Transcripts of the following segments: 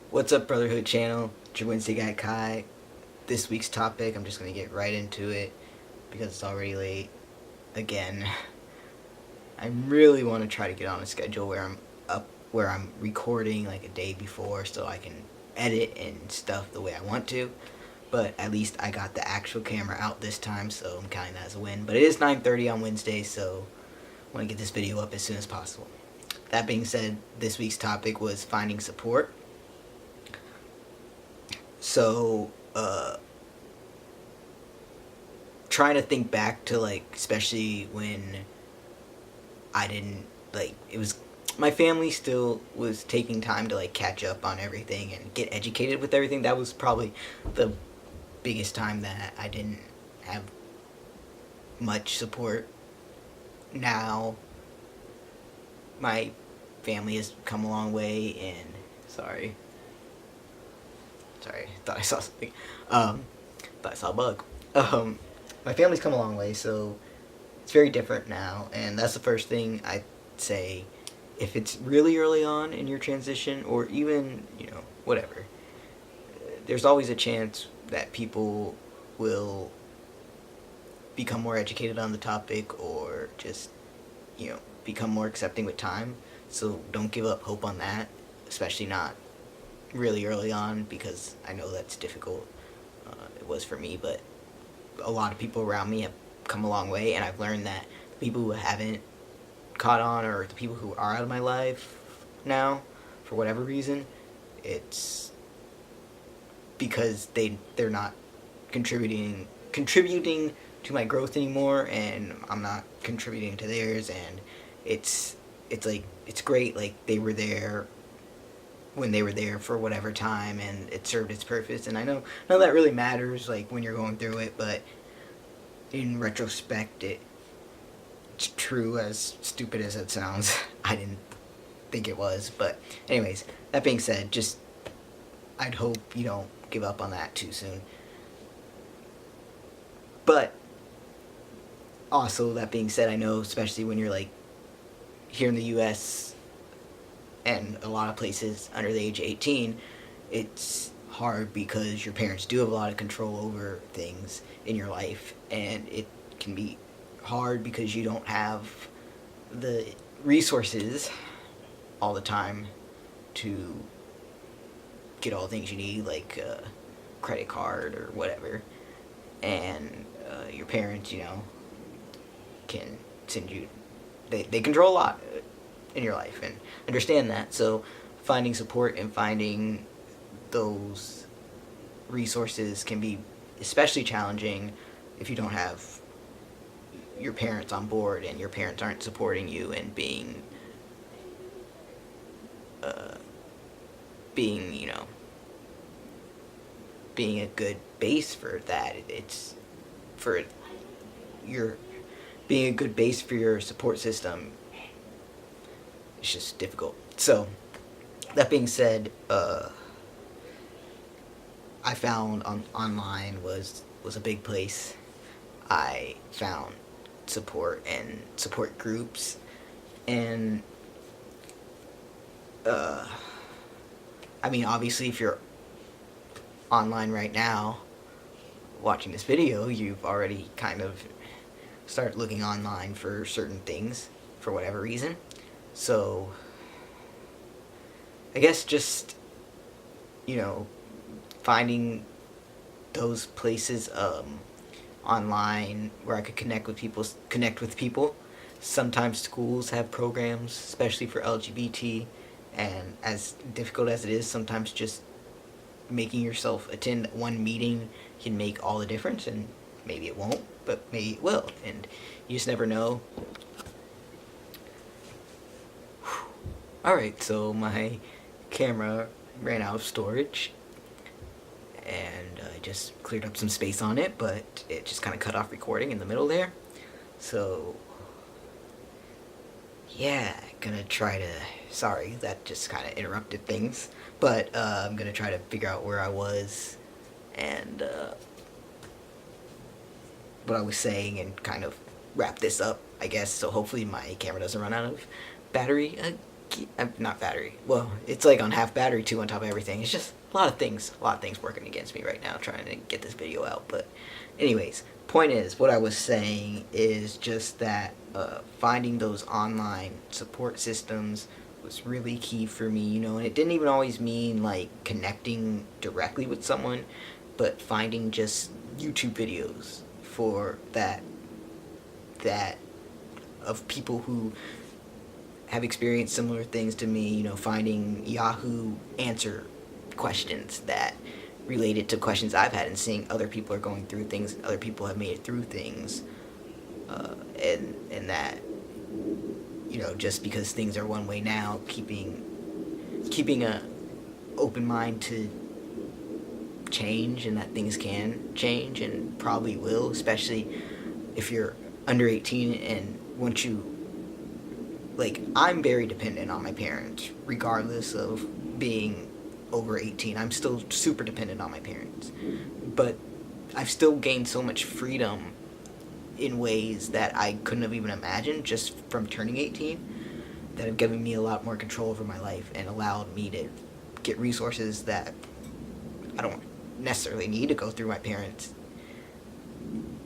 What's up, Brotherhood Channel? It's your Wednesday guy Kai. This week's topic, I'm just gonna get right into it because it's already late. Again, I really want to try to get on a schedule where I'm recording like a day before so I can edit and stuff the way I want to. But at least I got the actual camera out this time, so I'm counting that as a win. But it is 9:30 on Wednesday, so I want to get this video up as soon as possible. That being said, this week's topic was finding support. So, trying to think back to, like, especially when I didn't, like, it was, my family still was taking time to, like, catch up on everything and get educated with everything. That was probably the biggest time that I didn't have much support. Now, my family has come a long way, and, sorry, thought I saw something. Thought I saw a bug. My family's come a long way, so it's very different now, and that's the first thing I'd say. If it's really early on in your transition, or even, whatever, there's always a chance that people will become more educated on the topic, or just, become more accepting with time. So don't give up hope on that, especially not really early on, because I know that's difficult. It was for me, but a lot of people around me have come a long way, and I've learned that the people who haven't caught on, or the people who are out of my life now, for whatever reason, it's because they're not contributing to my growth anymore, and I'm not contributing to theirs, and it's like, it's great, like, they were there when they were there for whatever time, and it served its purpose. And I know none of that really matters, like, when you're going through it, but in retrospect, it's true, as stupid as it sounds. I didn't think it was, but anyways, that being said, just, I'd hope you don't give up on that too soon. But also, that being said, I know, especially when you're, like, here in the US and a lot of places under the age of 18, it's hard because your parents do have a lot of control over things in your life, and it can be hard because you don't have the resources all the time to get all the things you need, like a credit card or whatever. And your parents, can send you, they control a lot in your life, and understand that. So finding support and finding those resources can be especially challenging if you don't have your parents on board, and your parents aren't supporting you and being being a good base for that. It's for your being a good base for your support system. It's just difficult. So, that being said, I found online was a big place. I found support and support groups, and I mean, obviously, if you're online right now watching this video, you've already kind of started looking online for certain things for whatever reason. So I guess just, finding those places online where I could connect with people. Sometimes schools have programs, especially for LGBT, and as difficult as it is, sometimes just making yourself attend one meeting can make all the difference, and maybe it won't, but maybe it will, and you just never know. Alright, so my camera ran out of storage, and I just cleared up some space on it, but it just kind of cut off recording in the middle there. So, yeah, gonna try to, sorry, that just kind of interrupted things, but I'm gonna try to figure out where I was, and what I was saying, and kind of wrap this up, I guess. So hopefully my camera doesn't run out of battery not battery. Well, it's like on half battery too on top of everything. It's just a lot of things working against me right now trying to get this video out. But anyways, point is, what I was saying is just that finding those online support systems was really key for me, you know, and it didn't even always mean like connecting directly with someone, but finding just YouTube videos for that of people who have experienced similar things to me, you know, finding Yahoo answer questions that related to questions I've had and seeing other people are going through things, other people have made it through things, and that, you know, just because things are one way now, keeping a open mind to change, and that things can change and probably will, especially if you're under 18 and once you, like, I'm very dependent on my parents regardless of being over 18. I'm still super dependent on my parents, but I've still gained so much freedom in ways that I couldn't have even imagined just from turning 18, that have given me a lot more control over my life and allowed me to get resources that I don't necessarily need to go through my parents.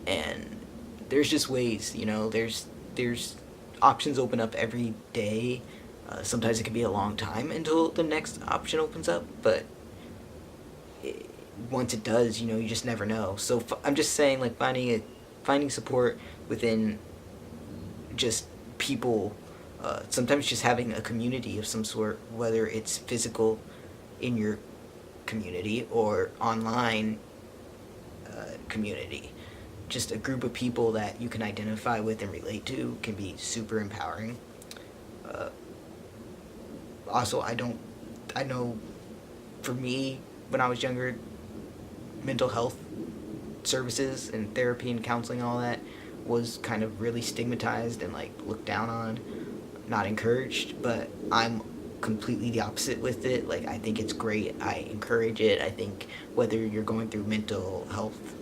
And there's just ways, you know, there's options open up every day. Sometimes it can be a long time until the next option opens up, but once it does, you know, you just never know. So I'm just saying, like, finding support within just people, sometimes just having a community of some sort, whether it's physical in your community or online community. Just a group of people that you can identify with and relate to can be super empowering. Also, I know for me, when I was younger, mental health services and therapy and counseling and all that was kind of really stigmatized and like looked down on, not encouraged, but I'm completely the opposite with it. Like, I think it's great. I encourage it. I think whether you're going through mental health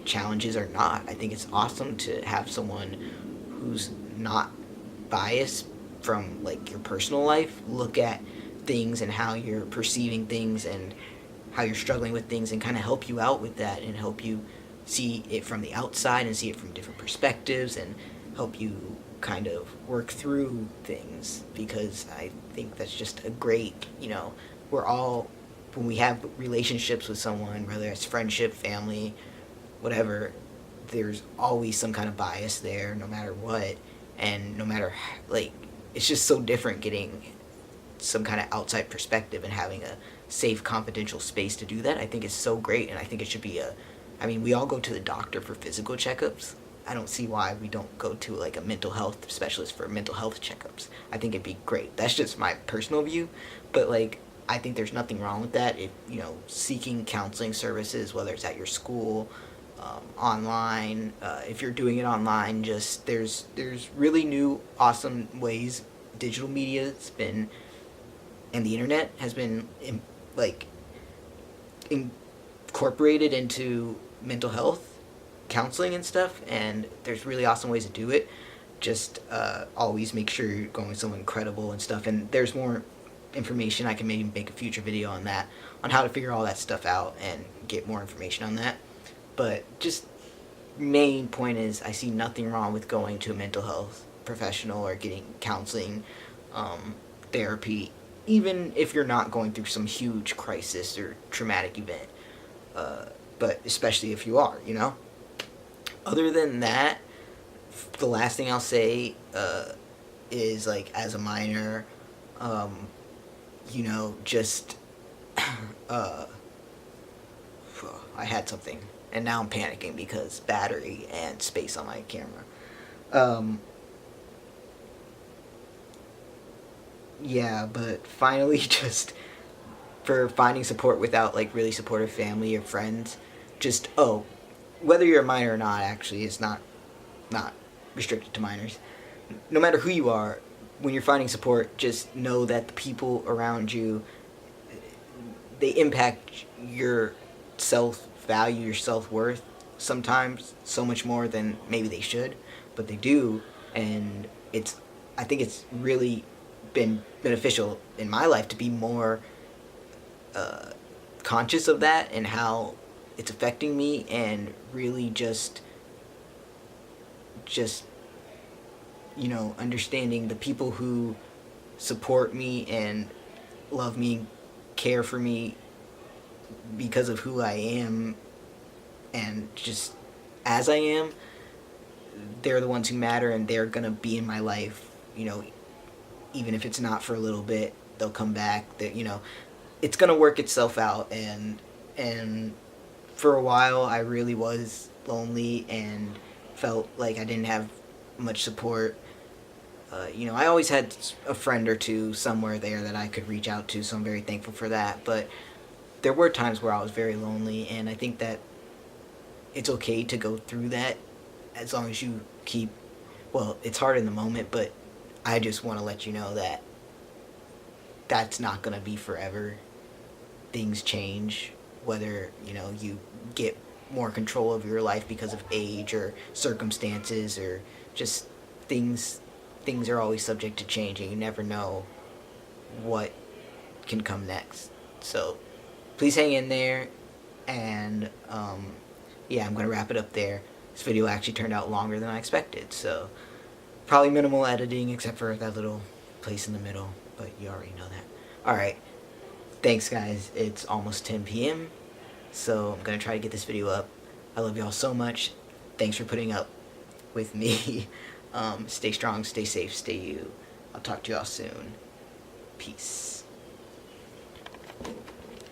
challenges or not, I think it's awesome to have someone who's not biased from like your personal life look at things and how you're perceiving things and how you're struggling with things and kind of help you out with that and help you see it from the outside and see it from different perspectives and help you kind of work through things, because I think that's just a great, you know, we're all, when we have relationships with someone, whether it's friendship, family, whatever, there's always some kind of bias there no matter what, and no matter, like, it's just so different getting some kind of outside perspective and having a safe, confidential space to do that. I think it's so great, and I think it should be I mean, we all go to the doctor for physical checkups. I don't see why we don't go to like a mental health specialist for mental health checkups. I think it'd be great. That's just my personal view, but like, I think there's nothing wrong with that. If, you know, seeking counseling services, whether it's at your school, online, if you're doing it online, just there's really new awesome ways digital media's been, and the internet has been incorporated into mental health counseling and stuff, and there's really awesome ways to do it. Just always make sure you're going with someone credible and stuff, and there's more information. I can maybe make a future video on that, on how to figure all that stuff out and get more information on that. But just main point is, I see nothing wrong with going to a mental health professional or getting counseling, therapy, even if you're not going through some huge crisis or traumatic event, but especially if you are, you know. Other than that, the last thing I'll say is, like, as a minor, you know, just I had something, and now I'm panicking because battery and space on my camera. Yeah, but finally, just for finding support without like really supportive family or friends, just, whether you're a minor or not, actually, is not restricted to minors. No matter who you are, when you're finding support, just know that the people around you, they impact your self-value, your self-worth, sometimes so much more than maybe they should, but they do. And I think it's really been beneficial in my life to be more conscious of that and how it's affecting me, and really just understanding the people who support me and love me, care for me because of who I am, and just as I am, they're the ones who matter, and they're gonna be in my life, even if it's not for a little bit, they'll come back. That it's gonna work itself out, and for a while I really was lonely and felt like I didn't have much support. I always had a friend or two somewhere there that I could reach out to, so I'm very thankful for that. But there were times where I was very lonely, and I think that it's okay to go through that as long as you keep. Well, it's hard in the moment, but I just want to let you know that that's not going to be forever. Things change, whether you get more control of your life because of age or circumstances, or just things are always subject to change, and you never know what can come next. So please hang in there, and yeah, I'm gonna wrap it up there. This video actually turned out longer than I expected, so probably minimal editing except for that little place in the middle, but you already know that. Alright, thanks guys. It's almost 10 p.m. so I'm gonna try to get this video up. I love y'all so much. Thanks for putting up with me. Stay strong, stay safe, stay you. I'll talk to y'all soon. Peace.